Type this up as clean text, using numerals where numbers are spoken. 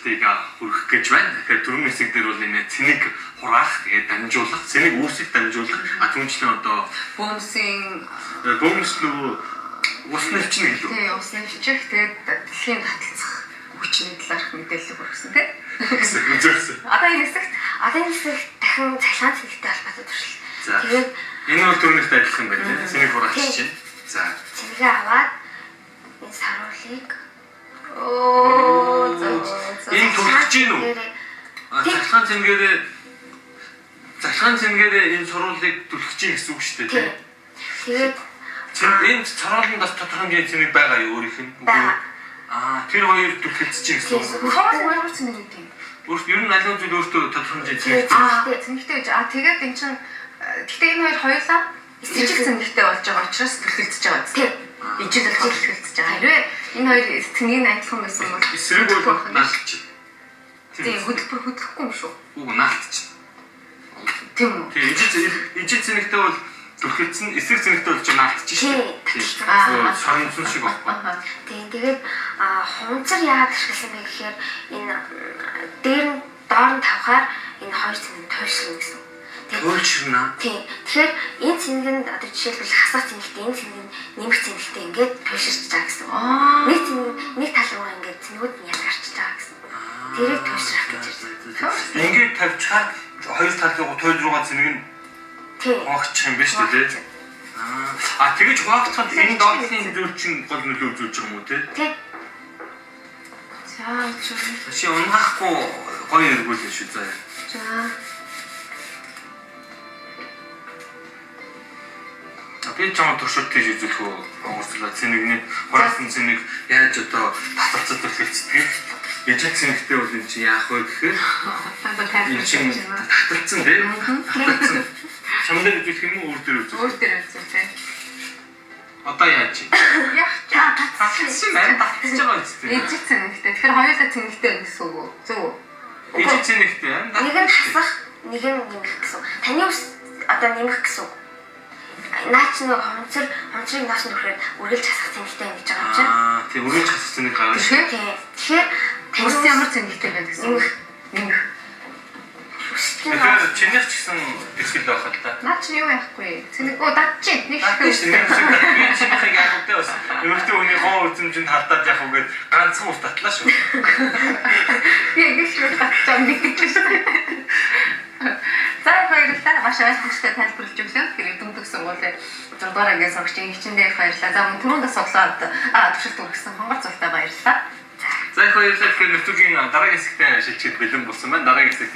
туршилтыг хүргэх гэж байна. Тэгэхээр дөрвөн хэсэг дээр бол энэ цэнийг хураах, тэгээд дамжуулах, цэнийг үүсгэх, дамжуулах, түнчлэн одоо бөмбөс лөө ус нэлчин гэлөө. Тийм, ус нэлчих, тэгээд дэлхийн таталцах хүчний талаарх мэдээлэл хүргэсэн тийм. Үзэрсэн. Одоо энэ хэсэгт дахин цахилгаан цэнэгтэй холбоотой туршил. Тэгээд энэ бол түрнэгт адилхан байна. Цэнийг хураах чинь. За. Цэнийг аваад энэ саруулыг энэ туршиж гин үү? Цахилгаан цэнгээрээ энэ суруулыг түлхэж гин гэсэн үг шүү дээ тийм. Тэгээд энэ царууланд бас тодорхой хэмжээний цэнийг байгаа юу өөрийнх нь? Тэр хоёр түлхэлцэж гин гэсэн үг. Хоёр цэнийг гэдэг юм. Өөрт ер нь аливаа зүйл өөртөө тодорхой хэмжээний цэнгтэй гэж. Тэгээд эн чинь гэхдээ энэ хоёр хоёулаа ижил цэнгтэй болж байгаа учраас түлхэлцэж байгаа тийм. Ижил болох түлхэлцэж байгаа. Хэрвээ энэ хоёр цэнгийн адилхан байсан бол эсрэг бол наалтч. Тийм хөдөлгөхгүй юм шүү. Үгүй наалтч. Тийм үү. Тийм ижил цэнэгтэй бол түлхэлцэн, эсрэг цэнэгтэй бол ч наалтч шүү. Соронсон шиг байна. Тийм тэгээд хунцар яагаад ашигласан бэ гэхээр энэ дээр нь доор нь тавхаар энэ хоёр цэнэг тойрширна гэсэн. Тойрширна. Тийм. Тэгэхээр энэ цэнгэнд одоо жишээлбэл хасах цэнэгтэй энэ цэнгэнд нэмэх цэнэгтэй ингээд тойрширч байгаа гэсэн. Нэг тал руу ингээд цэнгүүд нь ялгарч байгаа гэсэн. Тэрийг тойршрах гэж байна. Ингээд тавьчихаар хоёр талын туйл руугаа цэнэг нь хуваагдчих юм биш үү те? Тэгэж хуваагдахад энэ доотлын зүйл чинь гол нөлөө үзүүлж байгаа юм уу те? Тийм. За чи унгахгүй гоё эргүүлэн шүү заа. За. Би чамд туршилт хийж үзүүлэх үү? Уурслаа цэнэгний хураасан цэнэг яаж одоо таталцаад төлөвлөцдөг? Ижил цэнэгтэй бол энэ чи яах вэ гэхээр таталцсан тийм. Таталцсан. Чамдаа үзүүлэх юм уу өөр дээр үзүүлэх? Өөр дээр үзүүлэх тийм. Одоо яаж чи? Яах таталцсан байна. Таталцж байгаа үстэй. Ижил цэнэгтэй. Тэгэхээр хоёулаа цэнэгтэй гэсэн үг үү? Зөв үү? Ижил цэнэгтэй байна. Нэг нь хасах, нэг нь нэмэх гэсэн. Таны ус одоо нэмэх гэсэн. Наач нэг хонцрыг наасан дүрхээр үргэлж хасах цэнэгтэй юм гэж байгаа юм чинь. Тийм үргэлж хасах цэнэг гарна шүү. Тэгэхээр тань ямар цэнэгтэй байна гэсэн. Нэмэх. Тэгэхээр чинийх ч гэсэн хэсгэл байх л та. Наач юу яахгүй. Цэнэг дадчих. Нэг шиг. Би чинийхийг яг үгүй бас. Өөртөө хүний хоо үзмжинд хардаад явах үгээд ганцхан ус татлаа шүү. Яг их шүү татчих нэг гэж шүү. За баярлалаа. Маш ойлгомжтой тайлбарлаж өглөө. Тэгэхээр дүндэг сургуулийн 6 дугаар ангийн сурагчийн хичээндээ баярлалаа. За мөн түрүүндээ суглаад туршилт үргэсэн хонгор цогтой баярлалаа. За их баярлалаа. Тэгэхээр нэвтрүүлгийн дараагийн хэсэгтээ шилжихэд бэлэн болсон байна. Дараагийн хэсэгт